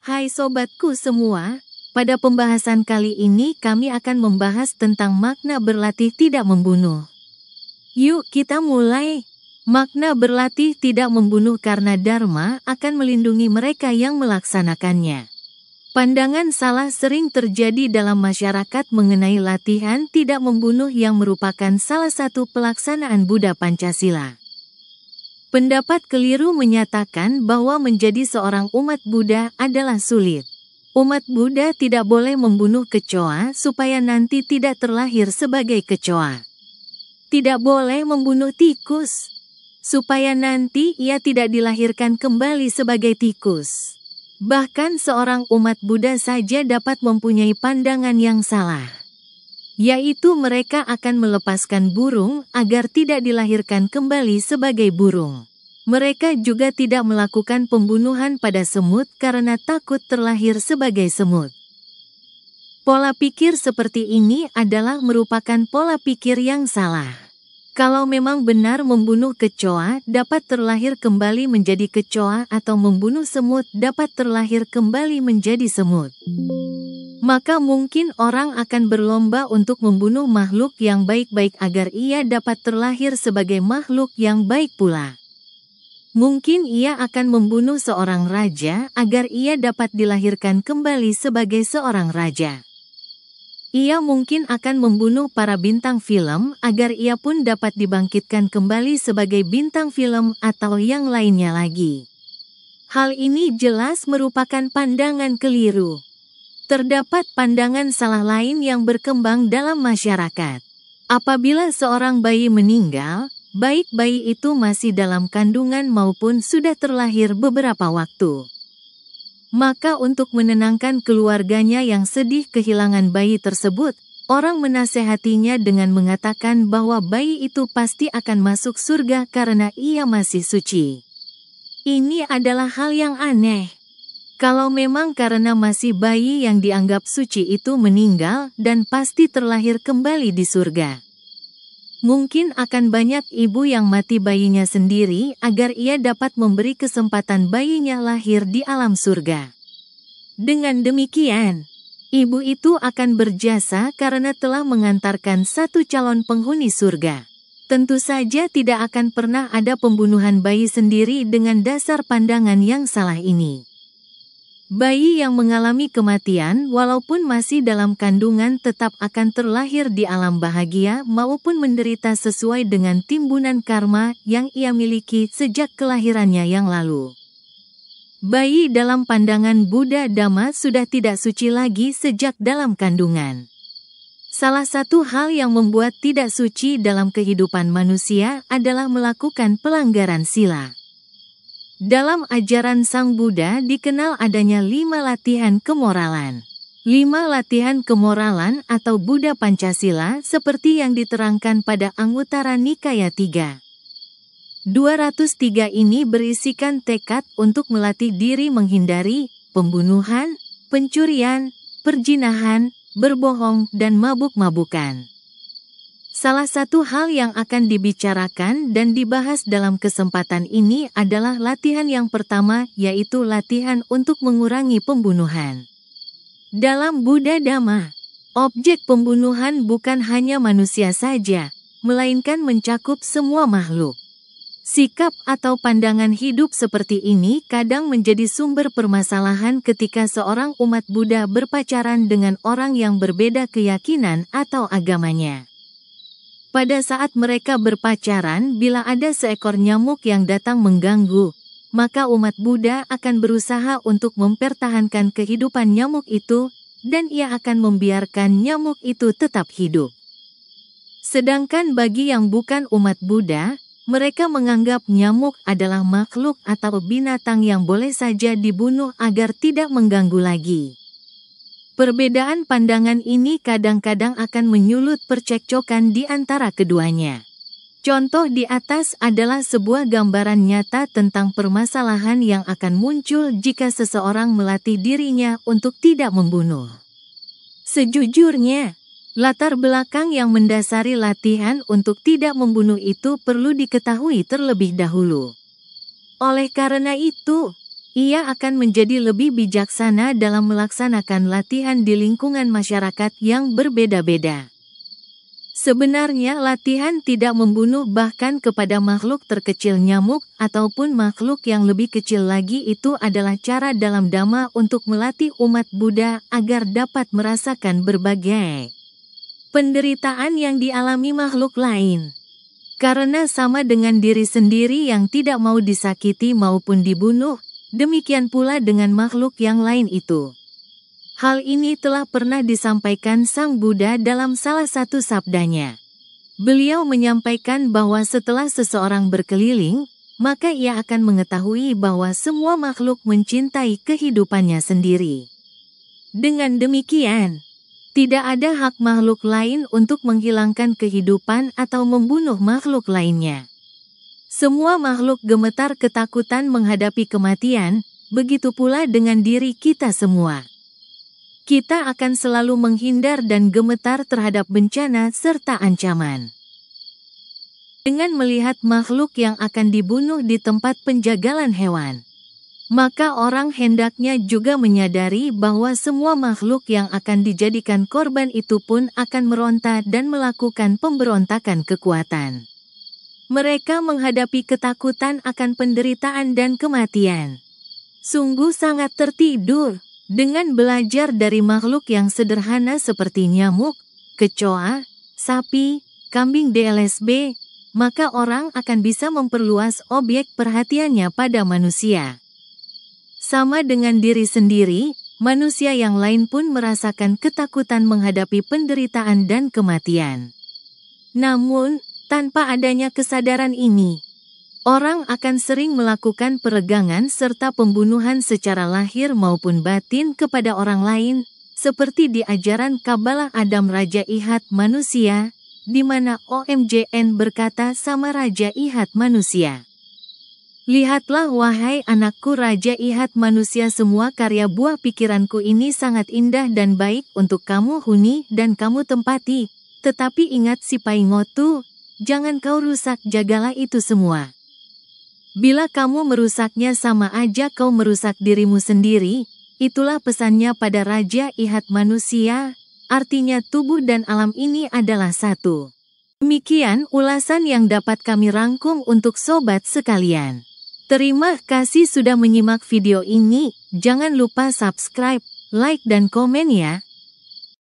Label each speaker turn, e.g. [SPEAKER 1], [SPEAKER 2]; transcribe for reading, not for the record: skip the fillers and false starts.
[SPEAKER 1] Hai sobatku semua, pada pembahasan kali ini kami akan membahas tentang makna berlatih tidak membunuh. Yuk kita mulai. Makna berlatih tidak membunuh karena Dharma akan melindungi mereka yang melaksanakannya. Pandangan salah sering terjadi dalam masyarakat mengenai latihan tidak membunuh yang merupakan salah satu pelaksanaan Buddha Pancasila. Pendapat keliru menyatakan bahwa menjadi seorang umat Buddha adalah sulit. Umat Buddha tidak boleh membunuh kecoa supaya nanti tidak terlahir sebagai kecoa. Tidak boleh membunuh tikus, supaya nanti ia tidak dilahirkan kembali sebagai tikus. Bahkan seorang umat Buddha saja dapat mempunyai pandangan yang salah, yaitu mereka akan melepaskan burung agar tidak dilahirkan kembali sebagai burung. Mereka juga tidak melakukan pembunuhan pada semut karena takut terlahir sebagai semut. Pola pikir seperti ini adalah merupakan pola pikir yang salah. Kalau memang benar membunuh kecoa dapat terlahir kembali menjadi kecoa atau membunuh semut dapat terlahir kembali menjadi semut, maka mungkin orang akan berlomba untuk membunuh makhluk yang baik-baik agar ia dapat terlahir sebagai makhluk yang baik pula. Mungkin ia akan membunuh seorang raja agar ia dapat dilahirkan kembali sebagai seorang raja. Ia mungkin akan membunuh para bintang film agar ia pun dapat dibangkitkan kembali sebagai bintang film atau yang lainnya lagi. Hal ini jelas merupakan pandangan keliru. Terdapat pandangan salah lain yang berkembang dalam masyarakat. Apabila seorang bayi meninggal, baik bayi itu masih dalam kandungan maupun sudah terlahir beberapa waktu, maka untuk menenangkan keluarganya yang sedih kehilangan bayi tersebut, orang menasehatinya dengan mengatakan bahwa bayi itu pasti akan masuk surga karena ia masih suci. Ini adalah hal yang aneh. Kalau memang karena masih bayi yang dianggap suci itu meninggal dan pasti terlahir kembali di surga, mungkin akan banyak ibu yang mati bayinya sendiri agar ia dapat memberi kesempatan bayinya lahir di alam surga. Dengan demikian, ibu itu akan berjasa karena telah mengantarkan satu calon penghuni surga. Tentu saja tidak akan pernah ada pembunuhan bayi sendiri dengan dasar pandangan yang salah ini. Bayi yang mengalami kematian walaupun masih dalam kandungan tetap akan terlahir di alam bahagia maupun menderita sesuai dengan timbunan karma yang ia miliki sejak kelahirannya yang lalu. Bayi dalam pandangan Buddha Dhamma sudah tidak suci lagi sejak dalam kandungan. Salah satu hal yang membuat tidak suci dalam kehidupan manusia adalah melakukan pelanggaran sila. Dalam ajaran Sang Buddha dikenal adanya 5 latihan kemoralan. 5 latihan kemoralan atau Buddha Pancasila seperti yang diterangkan pada Anguttara Nikaya 3. 203 ini berisikan tekad untuk melatih diri menghindari pembunuhan, pencurian, perzinahan, berbohong, dan mabuk-mabukan. Salah satu hal yang akan dibicarakan dan dibahas dalam kesempatan ini adalah latihan yang pertama, yaitu latihan untuk mengurangi pembunuhan. Dalam Buddha Dhamma, objek pembunuhan bukan hanya manusia saja, melainkan mencakup semua makhluk. Sikap atau pandangan hidup seperti ini kadang menjadi sumber permasalahan ketika seorang umat Buddha berpacaran dengan orang yang berbeda keyakinan atau agamanya. Pada saat mereka berpacaran, bila ada seekor nyamuk yang datang mengganggu, maka umat Buddha akan berusaha untuk mempertahankan kehidupan nyamuk itu, dan ia akan membiarkan nyamuk itu tetap hidup. Sedangkan bagi yang bukan umat Buddha, mereka menganggap nyamuk adalah makhluk atau binatang yang boleh saja dibunuh agar tidak mengganggu lagi. Perbedaan pandangan ini kadang-kadang akan menyulut percekcokan di antara keduanya. Contoh di atas adalah sebuah gambaran nyata tentang permasalahan yang akan muncul jika seseorang melatih dirinya untuk tidak membunuh. Sejujurnya, latar belakang yang mendasari latihan untuk tidak membunuh itu perlu diketahui terlebih dahulu. Oleh karena itu, ia akan menjadi lebih bijaksana dalam melaksanakan latihan di lingkungan masyarakat yang berbeda-beda. Sebenarnya latihan tidak membunuh bahkan kepada makhluk terkecil nyamuk ataupun makhluk yang lebih kecil lagi itu adalah cara dalam Dhamma untuk melatih umat Buddha agar dapat merasakan berbagai penderitaan yang dialami makhluk lain. Karena sama dengan diri sendiri yang tidak mau disakiti maupun dibunuh, demikian pula dengan makhluk yang lain itu. Hal ini telah pernah disampaikan Sang Buddha dalam salah satu sabdanya. Beliau menyampaikan bahwa setelah seseorang berkeliling, maka ia akan mengetahui bahwa semua makhluk mencintai kehidupannya sendiri. Dengan demikian, tidak ada hak makhluk lain untuk menghilangkan kehidupan atau membunuh makhluk lainnya. Semua makhluk gemetar ketakutan menghadapi kematian, begitu pula dengan diri kita semua. Kita akan selalu menghindar dan gemetar terhadap bencana serta ancaman. Dengan melihat makhluk yang akan dibunuh di tempat penjagalan hewan, maka orang hendaknya juga menyadari bahwa semua makhluk yang akan dijadikan korban itu pun akan meronta dan melakukan pemberontakan kekuatan. Mereka menghadapi ketakutan akan penderitaan dan kematian. Sungguh sangat tertidur. Dengan belajar dari makhluk yang sederhana seperti nyamuk, kecoa, sapi, kambing DLSB, maka orang akan bisa memperluas objek perhatiannya pada manusia. Sama dengan diri sendiri, manusia yang lain pun merasakan ketakutan menghadapi penderitaan dan kematian. Namun, tanpa adanya kesadaran ini, orang akan sering melakukan peregangan serta pembunuhan secara lahir maupun batin kepada orang lain, seperti di ajaran Kabbalah Adam Raja Ihat manusia, di mana OMJN berkata sama Raja Ihat manusia. Lihatlah wahai anakku Raja Ihat manusia, semua karya buah pikiranku ini sangat indah dan baik untuk kamu huni dan kamu tempati, tetapi ingat si Paingotu, jangan kau rusak, jagalah itu semua. Bila kamu merusaknya sama aja kau merusak dirimu sendiri, itulah pesannya pada Raja Ihat manusia, artinya tubuh dan alam ini adalah satu. Demikian ulasan yang dapat kami rangkum untuk sobat sekalian. Terima kasih sudah menyimak video ini, jangan lupa subscribe, like dan komen ya.